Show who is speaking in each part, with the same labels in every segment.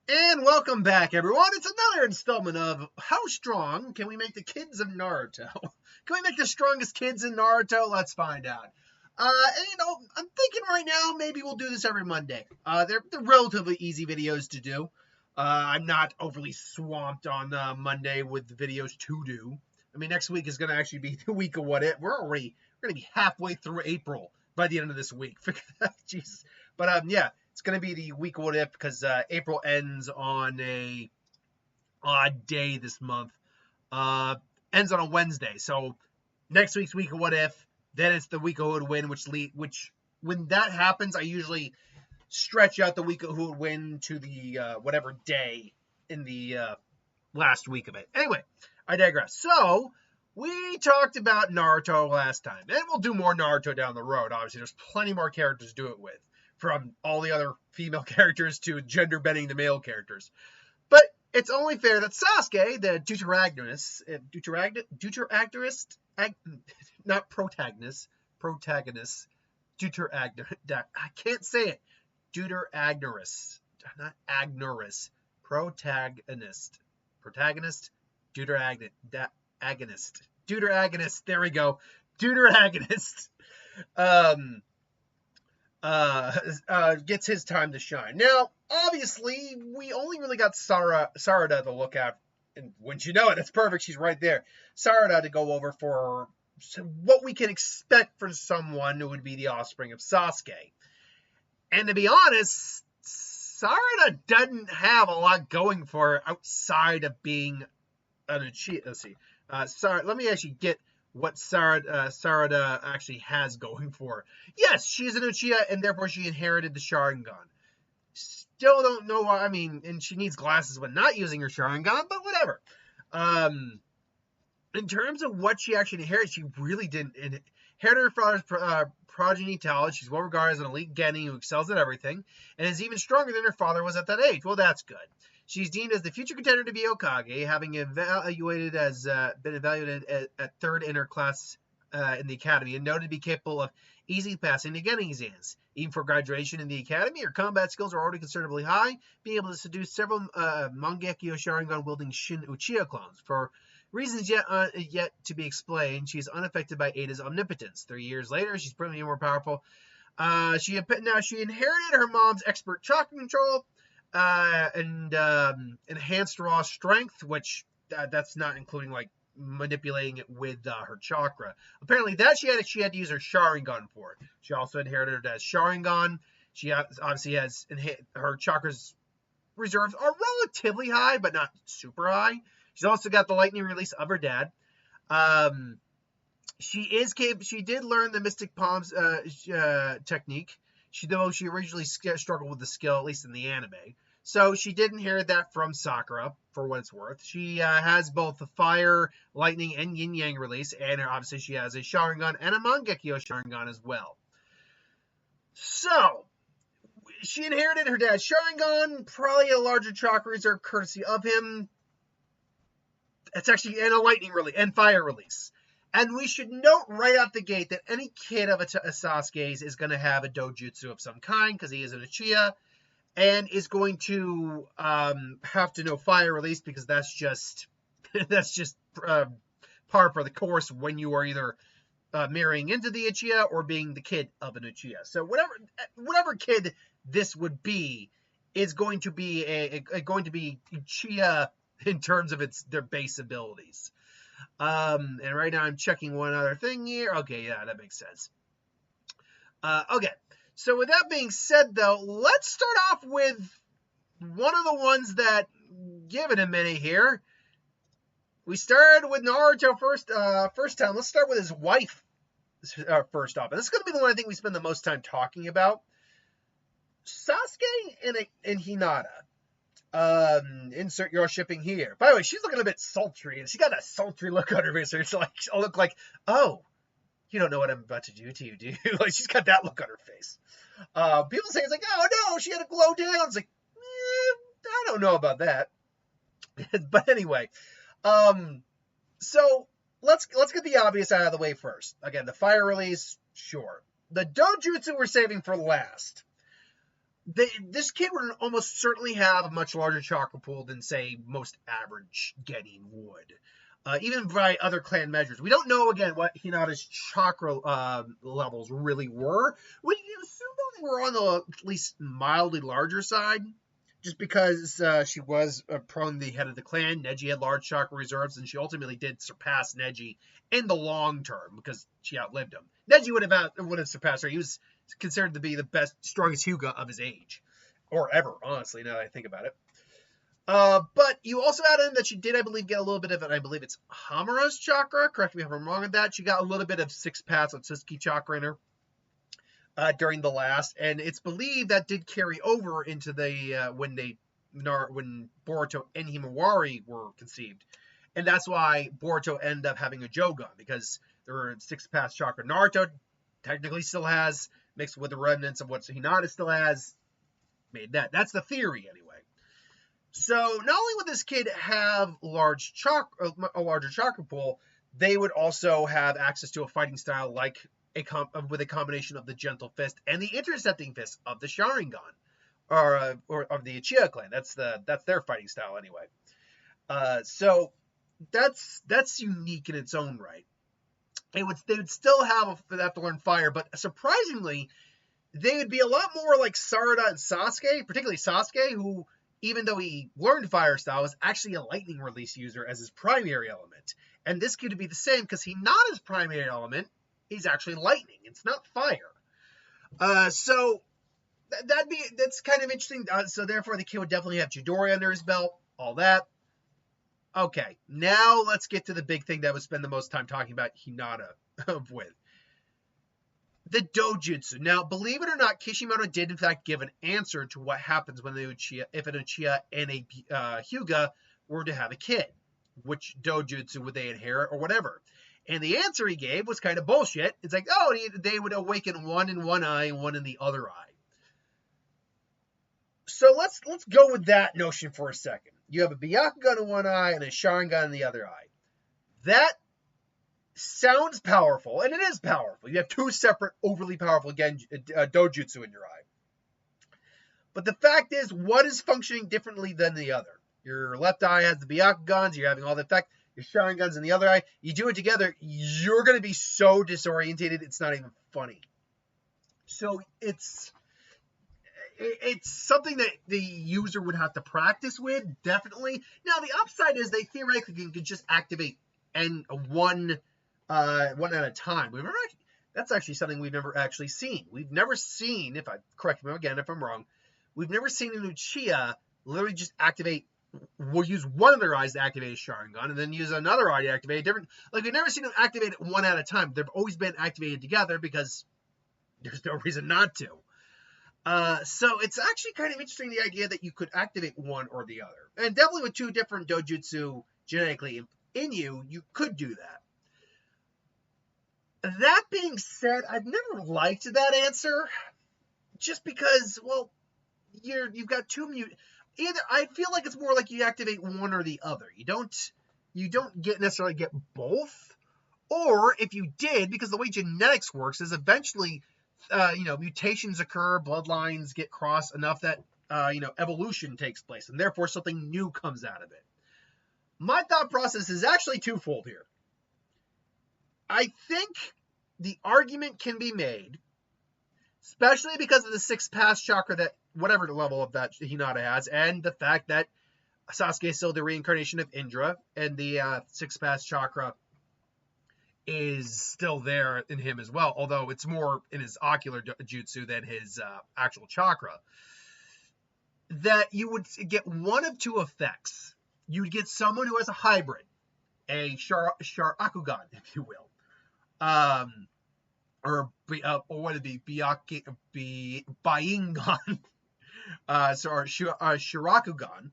Speaker 1: And welcome back, everyone. It's another installment of How Strong Can We Make the Kids of Naruto? Can we make the strongest kids in Naruto? Let's find out. I'm thinking right now maybe we'll do this every Monday. They're relatively easy videos to do. I'm not overly swamped on Monday with videos to do. I mean, next week is going to actually be the week of what it. We're going to be halfway through April by the end of this week. Jesus. But yeah. It's going to be the week of what if because April ends on a odd day this month. Ends on a Wednesday. So next week's week of what if, then it's the week of who would win, which when that happens, I usually stretch out the week of who would win to the whatever day in the last week of it. Anyway, I digress. So we talked about Naruto last time, and we'll do more Naruto down the road. Obviously, there's plenty more characters to do it with, from all the other female characters to gender bending the male characters. But it's only fair that Sasuke, the not protagonist, I can't say it, deuteragonist, not agnorist, protagonist, deuteragonist, there we go, deuteragonist, gets his time to shine. Now, obviously, we only really got Sarada to look at, and wouldn't you know it, it's perfect, she's right there. Sarada to go over for what we can expect for someone who would be the offspring of Sasuke. And to be honest, Sarada doesn't have a lot going for her outside of being an Uchiha. Let's see. Let me actually get what Sarada actually has going for her. Yes, she's an Uchiha, and therefore she inherited the Sharingan. Still don't know why. I mean, and she needs glasses when not using her Sharingan, but whatever. In terms of what she actually inherited, she really didn't inherit her father's progeny talent. She's well regarded as an elite Genin who excels at everything, and is even stronger than her father was at that age. Well, that's good. She's deemed as the future contender to be Hokage, having been evaluated at third in her class in the academy, and noted to be capable of easily passing the Genin exams. Even for graduation in the academy, her combat skills are already considerably high, being able to seduce several Mangekyo Sharingan-wielding Shin Uchiha clones. For reasons yet to be explained, she's unaffected by Ada's omnipotence. 3 years later, she's brilliantly more powerful. She inherited her mom's expert chakra control, and enhanced raw strength, which that's not including like manipulating it with her chakra. Apparently that she had to use her Sharingan for it. She also inherited it as Sharingan. She obviously has her chakras reserves are relatively high, but not super high. She's also got the lightning release of her dad. She did learn the Mystic Palms technique. Though she originally struggled with the skill, at least in the anime. So she did inherit that from Sakura, for what it's worth. She has both the fire, lightning, and yin-yang release, and obviously she has a Sharingan and a Mangekyo Sharingan as well. So, she inherited her dad's Sharingan, probably a larger chakra reserve courtesy of him. It's actually, and a lightning release, and fire release. And we should note right out the gate that any kid of a Sasuke's is going to have a dojutsu of some kind, because he is an Uchiha, and is going to have to know fire release, because that's just par for the course when you are either marrying into the Uchiha or being the kid of an Uchiha. So whatever kid this would be is going to be Uchiha in terms of their base abilities. And right now I'm checking one other thing here. Okay, yeah, that makes sense. Okay, so with that being said, though, let's start off with one of the ones that, give it a minute here. We started with Naruto first time. Let's start with his wife first off. And this is going to be the one I think we spend the most time talking about. Sasuke and Hinata. Insert your shipping here. By the way, she's looking a bit sultry, and she got that sultry look on her face. So it's like, she'll look like, oh, you don't know what I'm about to do to you, do you? Like, she's got that look on her face. People say it's like, oh no, she had a glow down. It's like, I don't know about that. But anyway, so let's get the obvious out of the way first. Again, the fire release, sure. The dojutsu we're saving for last. This kid would almost certainly have a much larger chakra pool than, say, most average Genin would. Even by other clan measures. We don't know, again, what Hinata's chakra levels really were. We assume they were on the at least mildly larger side, just because she was prone the head of the clan. Neji had large chakra reserves, and she ultimately did surpass Neji in the long term because she outlived him. Neji would have surpassed her. He was considered to be the best, strongest Hyuga of his age, or ever, honestly, now that I think about it. But you also add in that she did, I believe, get a little bit of it. I believe it's Hamura's chakra. Correct me if I'm wrong with that. She got a little bit of 6 paths of Sasuke chakra in her during the last, and it's believed that did carry over into the when Boruto and Himawari were conceived, and that's why Boruto ended up having a Jogan, because there were 6 paths chakra. Naruto technically still has, mixed with the remnants of what Hinata still has, made that. That's the theory anyway. So not only would this kid have a larger chakra pool, they would also have access to a fighting style like with a combination of the gentle fist and the intercepting fist of the Sharingan, or of the Uchiha clan. That's their fighting style anyway. So that's unique in its own right. They would still have to learn fire, but surprisingly, they would be a lot more like Sarada and Sasuke, particularly Sasuke, who, even though he learned fire style, was actually a lightning release user as his primary element. And this kid would be the same, because Hinata's primary element is actually lightning. It's not fire. So that's kind of interesting. So therefore, the kid would definitely have Chidori under his belt, all that. Okay, now let's get to the big thing that I would spend the most time talking about Hinata with. The dojutsu. Now, believe it or not, Kishimoto did in fact give an answer to what happens when if an Uchiha and a Hyuga were to have a kid. Which dojutsu would they inherit, or whatever? And the answer he gave was kind of bullshit. It's like, oh, they would awaken one in one eye and one in the other eye. So let's go with that notion for a second. You have a Byakugan in one eye and a Sharingan in the other eye. That sounds powerful, and it is powerful. You have 2 separate, overly powerful dojutsu in your eye. But the fact is, what is functioning differently than the other? Your left eye has the Byakugans, you're having all the effect. Your Sharingan's in the other eye. You do it together, you're going to be so disorientated, it's not even funny. So it's something that the user would have to practice with, definitely. Now, the upside is they theoretically can just activate one at a time. That's actually something we've never actually seen. We've never seen, correct me again if I'm wrong, we've never seen an Uchiha literally just we'll use one of their eyes to activate a Sharingan, and then use another eye to activate a different, we've never seen them activate it one at a time. They've always been activated together because there's no reason not to. So it's actually kind of interesting, the idea that you could activate one or the other. And definitely with 2 different dojutsu genetically in you could do that. That being said, I've never liked that answer, just because, well, you've got 2 either. I feel like it's more like you activate one or the other. You don't necessarily get both. Or if you did, because the way genetics works is eventually, mutations occur, bloodlines get crossed enough that, evolution takes place, and therefore something new comes out of it. My thought process is actually twofold here. I think the argument can be made, especially because of the 6 paths chakra, that whatever level of that Hinata has, and the fact that Sasuke is still the reincarnation of Indra, and the 6 paths chakra is still there in him as well, although it's more in his ocular jutsu than his actual chakra. That you would get one of 2 effects. You would get someone who has a hybrid, a Sharakugan, if you will, or what would it be, Baingan, Shirakugan,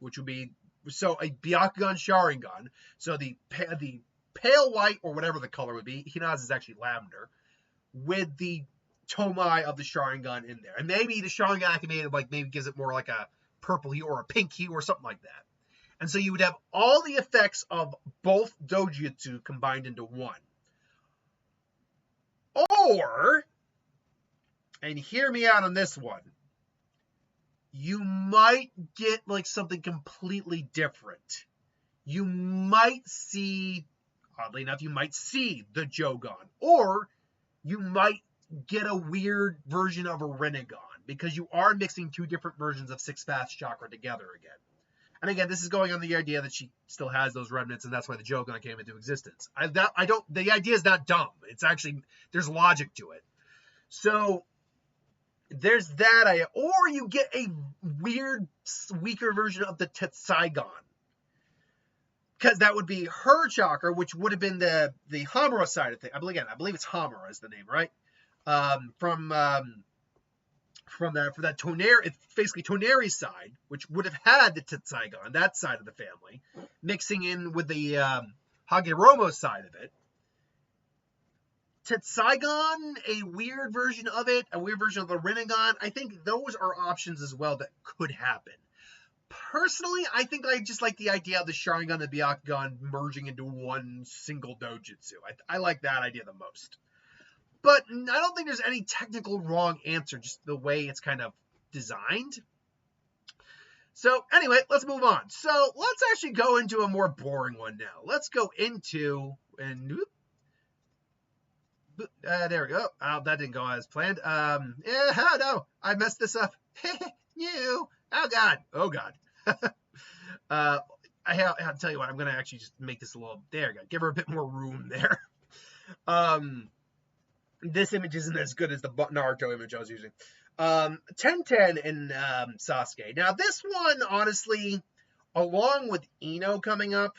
Speaker 1: which would be a Byakugan Sharingan. So the pale white, or whatever the color would be, Hinata's is actually lavender, with the Tomai of the Sharingan in there. And maybe the Sharingan activated, maybe gives it more like a purple hue or a pink hue or something like that. And so you would have all the effects of both dojutsu combined into one. Or, and hear me out on this one, you might get like something completely different. You might see, oddly enough, you might see the Jogon, or you might get a weird version of a Rinnegan, because you are mixing two different versions of Six Paths Chakra together again. And again, this is going on the idea that she still has those remnants, and that's why the Jogon came into existence. The idea is not dumb. It's actually, there's logic to it. So there's that idea. Or you get a weird, weaker version of the Tetsaigon. Because that would be her chakra, which would have been the Hamura side of things. I believe it's Hamura is the name, right? From that Toneri, it's basically Toneri's side, which would have had the Tetsaigon, that side of the family, mixing in with the Hageromo side of it. Tetsaigon, a weird version of it, a weird version of the Rinnegan. I think those are options as well that could happen. Personally, I think I just like the idea of the Sharingan and the Byakugan merging into one single dojutsu. I like that idea the most. But I don't think there's any technical wrong answer, just the way it's kind of designed. So anyway, let's move on. So let's actually go into a more boring one now. Let's go into, and there we go. Oh, that didn't go as planned. No, I messed this up. You. Oh God. I have to tell you what, I'm going to actually just make this a little, there we go. Give her a bit more room there. This image isn't as good as the Naruto image I was using. Tenten and Sasuke. Now this one, honestly, along with Ino coming up,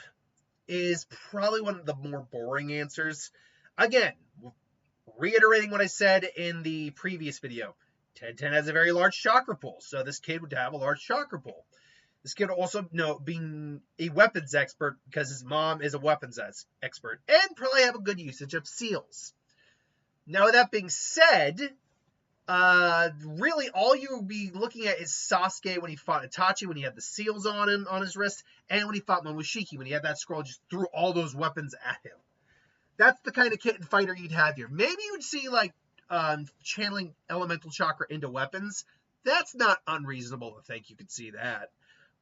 Speaker 1: is probably one of the more boring answers. Again, reiterating what I said in the previous video, Tenten has a very large chakra pool, so this kid would have a large chakra pool. This kid also, being a weapons expert, because his mom is a weapons expert, and probably have a good usage of seals. Now, with that being said, really all you would be looking at is Sasuke when he fought Itachi, when he had the seals on him, on his wrist, and when he fought Momoshiki, when he had that scroll, just threw all those weapons at him. That's the kind of kid and fighter you'd have here. Maybe you'd see, like, channeling elemental chakra into weapons. That's not unreasonable to think you could see that.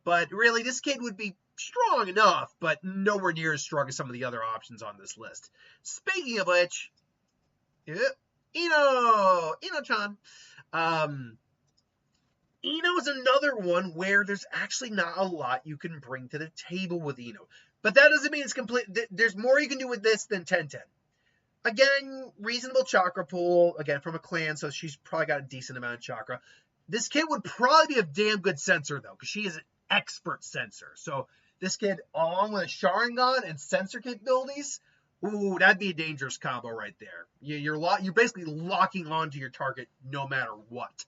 Speaker 1: But really, this kid would be strong enough, but nowhere near as strong as some of the other options on this list. Speaking of which, Ino-chan. Ino is another one where there's actually not a lot you can bring to the table with Ino. But that doesn't mean it's complete. There's more you can do with this than Tenten. Again, reasonable chakra pool, again, from a clan, so she's probably got a decent amount of chakra. This kid would probably be a damn good sensor, though, because she is an expert sensor. So this kid, along with a Sharingan and sensor capabilities, ooh, that'd be a dangerous combo right there. You're basically locking onto your target no matter what.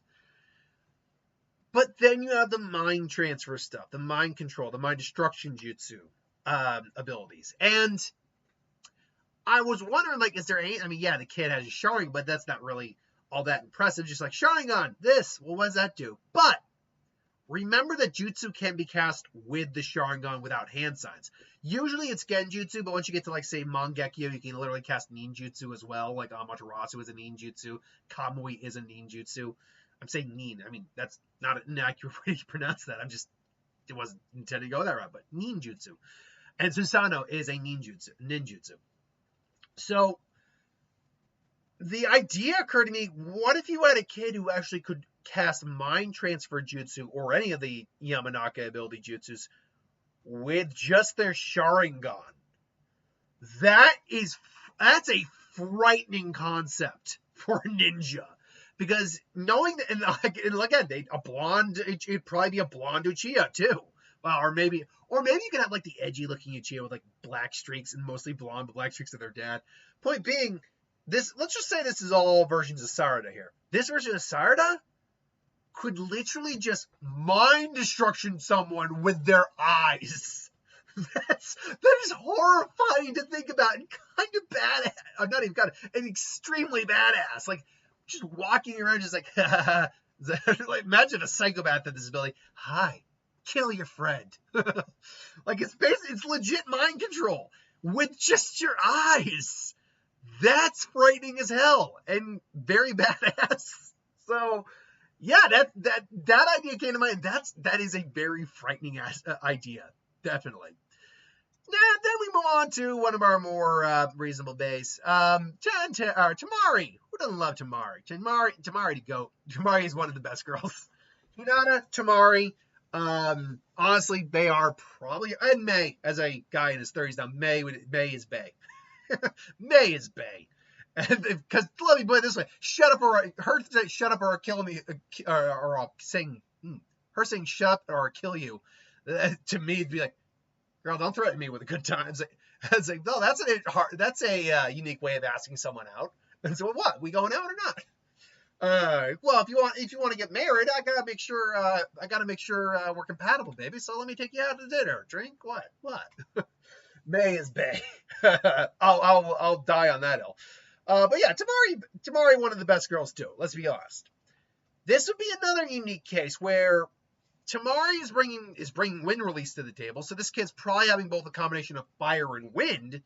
Speaker 1: But then you have the mind transfer stuff, the mind control, the mind destruction jutsu abilities. And I was wondering, like, is there any, the kid has a Sharingan, but that's not really all that impressive. Just like, Sharingan, this, well, what does that do? But remember that jutsu can be cast with the Sharingan without hand signs. Usually it's Genjutsu, but once you get to, like, say, Mangekyo, you can literally cast Ninjutsu as well. Like, Amaterasu is a Ninjutsu. Kamui is a Ninjutsu. I'm saying Nin. That's not an accurate way to pronounce that. It wasn't intended to go that route, but Ninjutsu. And Susanoo is a ninjutsu. So the idea occurred to me, what if you had a kid who actually could cast mind transfer jutsu or any of the Yamanaka ability jutsus with just their Sharingan? That's a frightening concept for a ninja. Because knowing that, and again, it'd probably be a blonde Uchiha too. Well, or maybe you could have like the edgy looking Uchiha with like black streaks and mostly blonde, but black streaks of their dad. Point being, let's just say this is all versions of Sarada here. This version of Sarada could literally just mind destruction someone with their eyes. That is horrifying to think about and kind of badass. Not even kind of, and extremely badass. Like, just walking around just like, like, imagine a psychopath at this ability. Hi, kill your friend. Like, it's legit mind control with just your eyes. That's frightening as hell and very badass. So Yeah, that idea came to mind. That is a very frightening idea, definitely. Now, then we move on to one of our more reasonable days. Tamari. Who doesn't love Tamari? Tamari to go. Tamari is one of the best girls. Hinata, Tamari. Honestly, they are probably, and May, as a guy in his 30s now, May is Bay. May is Bay. Because let me put it this way: shut up or her saying "shut up or kill me," or I'll sing her saying "shut up or I'll kill you." To me, it'd be like, girl, don't threaten me with a good time. It's like, no, that's a unique way of asking someone out. And so, what? We going out or not? Well, if you want to get married, I gotta make sure we're compatible, baby. So let me take you out to dinner, drink. What? May is Bay. I'll die on that hill. But yeah, Tamari, one of the best girls too. Let's be honest. This would be another unique case where Tamari is bringing wind release to the table. So this kid's probably having both a combination of fire and wind.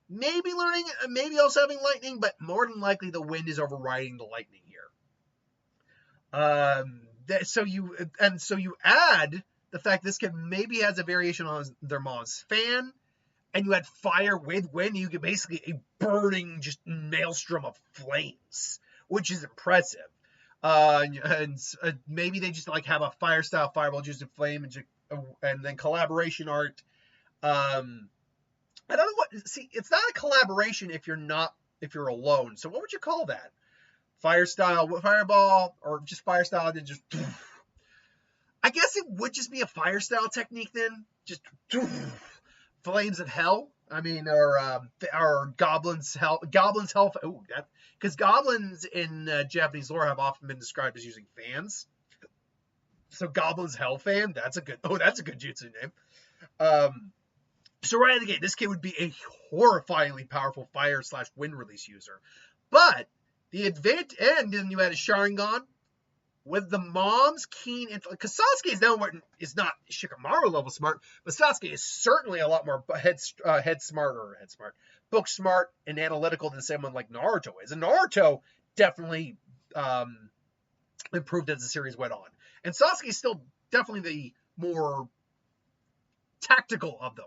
Speaker 1: Maybe also having lightning, but more than likely the wind is overriding the lightning here. So you add the fact this kid maybe has a variation on their mom's fan, and you had fire with wind, you get basically a burning just maelstrom of flames, which is impressive. And maybe they just like have a fire style fireball, just a flame, and then collaboration art. I don't know what. See, it's not a collaboration if you're alone. So what would you call that? Fire style fireball, or just fire style? Then just. I guess it would just be a fire style technique then. Just flames of hell. I mean, or goblins hell. Oh, that because goblins in Japanese lore have often been described as using fans. So goblins hell fan. That's a good jutsu name. So right out of the gate, this kid would be a horrifyingly powerful fire/wind release user. But the advantage, and then you had a Sharingan with the mom's keen intellect. Because Sasuke is not Shikamaru level smart, but Sasuke is certainly a lot more book smart, and analytical than someone like Naruto is. And Naruto definitely improved as the series went on. And Sasuke is still definitely the more tactical of them.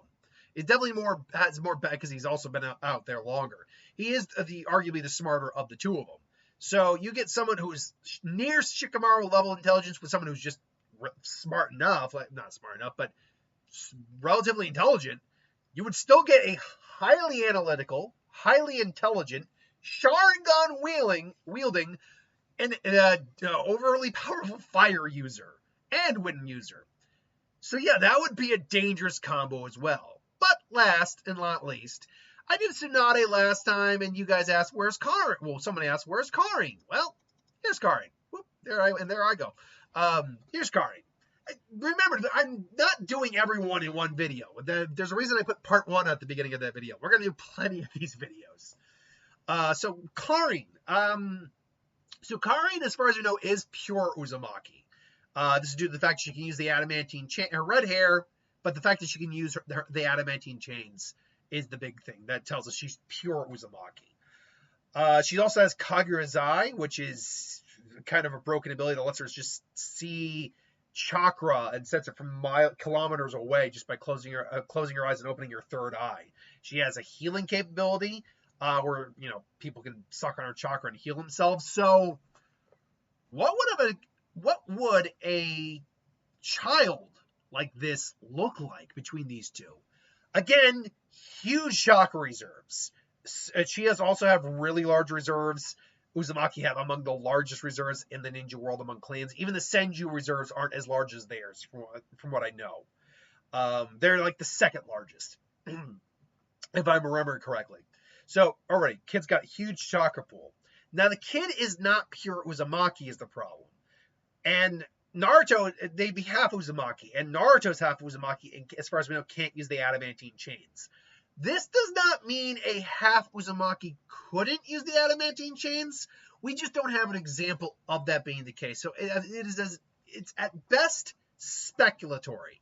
Speaker 1: It definitely has more bad because he's also been out there longer. He is arguably the smarter of the two of them. So you get someone who's near Shikamaru level intelligence with someone who's just smart enough, like not smart enough, but relatively intelligent. You would still get a highly analytical, highly intelligent, Sharingan wielding, and overly powerful fire user and wind user. So yeah, that would be a dangerous combo as well. But last and not least, I did Tsunade last time, and you guys asked, where's Karin? Well, somebody asked, where's Karin? Well, here's Karin. Whoop, there I go. Here's Karin. Remember, I'm not doing everyone in one video. There's a reason I put part 1 at the beginning of that video. We're going to do plenty of these videos. So Karin. So Karin, as far as you know, is pure Uzumaki. This is due to the fact she can use the adamantine chain, her red hair, but the fact that she can use the adamantine chains is the big thing. That tells us she's pure Uzumaki. She also has Kaguya-zai, which is kind of a broken ability that lets her just see chakra and sense it from kilometers away just by closing your eyes and opening your third eye. She has a healing capability where people can suck on her chakra and heal themselves. So, what would a child like this look like between these two? Again, huge chakra reserves. She also have really large reserves. Uzumaki have among the largest reserves in the ninja world among clans. Even the Senju reserves aren't as large as theirs, from what I know. They're like the second largest, if I'm remembering correctly. So, already, kid's got a huge chakra pool. Now, the kid is not pure Uzumaki is the problem. And Naruto, they'd be half Uzumaki, and Naruto's half Uzumaki, and as far as we know, can't use the adamantine chains. This does not mean a half Uzumaki couldn't use the adamantine chains. We just don't have an example of that being the case. So it's at best speculatory.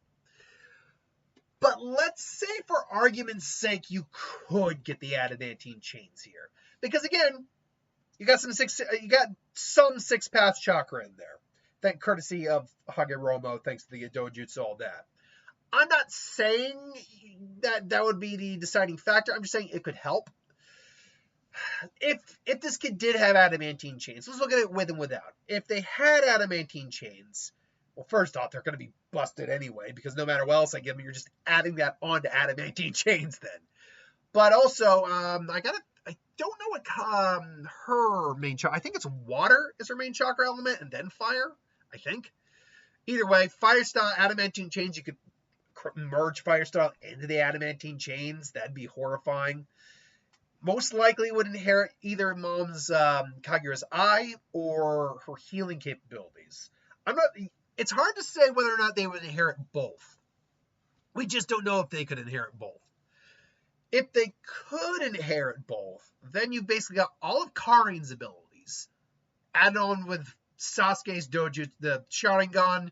Speaker 1: But let's say, for argument's sake, you could get the adamantine chains here, because again, you got some six path chakra in there. courtesy of Hagoromo, thanks to the dojutsu, all that. I'm not saying that would be the deciding factor. I'm just saying it could help. If this kid did have adamantine chains, let's look at it with and without. If they had adamantine chains, well, first off, they're going to be busted anyway, because no matter what else I give them, you're just adding that onto adamantine chains then. But also, I don't know what her main chakra, I think it's water is her main chakra element, and then fire, I think. Either way, fire style, adamantine chains, you could merge fire style into the adamantine chains. That'd be horrifying. Most likely would inherit either mom's Kagura's eye or her healing capabilities. It's hard to say whether or not they would inherit both. We just don't know if they could inherit both. If they could inherit both, then you've basically got all of Karin's abilities added on with Sasuke's dojutsu, the Sharingan,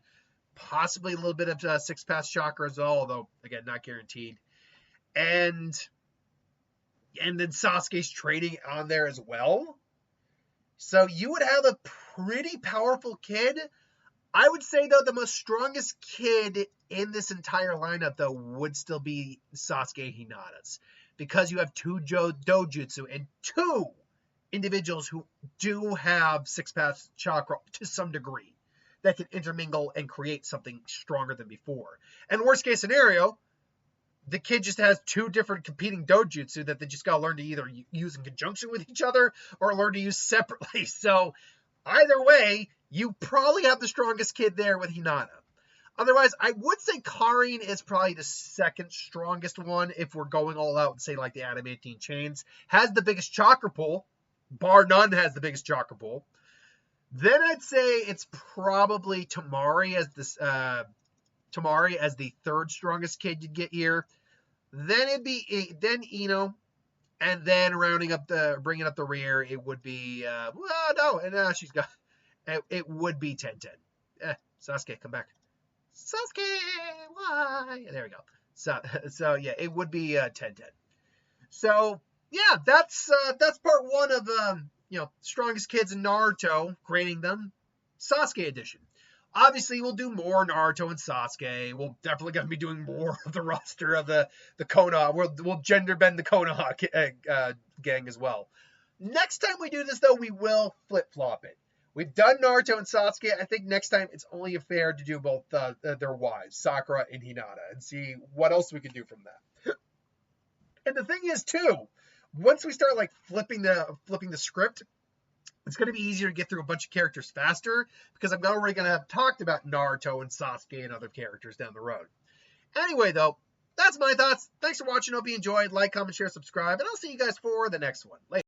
Speaker 1: possibly a little bit of six path chakra as well, although again not guaranteed, and then Sasuke's training on there as well. So you would have a pretty powerful kid. I would say, though, the most strongest kid in this entire lineup, though, would still be Sasuke Hinata's. Because you have two dojutsu and two individuals who do have six-path chakra to some degree that can intermingle and create something stronger than before. And worst case scenario, the kid just has two different competing dojutsu that they just got to learn to either use in conjunction with each other or learn to use separately. So either way, you probably have the strongest kid there with Hinata. Otherwise, I would say Karin is probably the second strongest one if we're going all out and say like the adamantine chains. Has the biggest chakra pool. Bar none has the biggest chakra pool. Then I'd say it's probably Tamari as the third strongest kid you'd get here. Then it'd be Ino, and then bringing up the rear, it would be she's got. It would be 10-10. Sasuke, come back. Sasuke, why? There we go. So yeah, it would be 10-10. So yeah, that's part one of strongest kids in Naruto, grading them, Sasuke edition. Obviously, we'll do more Naruto and Sasuke. We'll definitely gonna be doing more of the roster of the Konoha. We'll gender bend the Konoha gang as well. Next time we do this, though, we will flip flop it. We've done Naruto and Sasuke. I think next time it's only fair to do both their wives, Sakura and Hinata, and see what else we can do from that. And the thing is, too, once we start like flipping the script, it's going to be easier to get through a bunch of characters faster because I'm already going to have talked about Naruto and Sasuke and other characters down the road. Anyway, though, that's my thoughts. Thanks for watching. Hope you enjoyed. Like, comment, share, subscribe, and I'll see you guys for the next one. Later.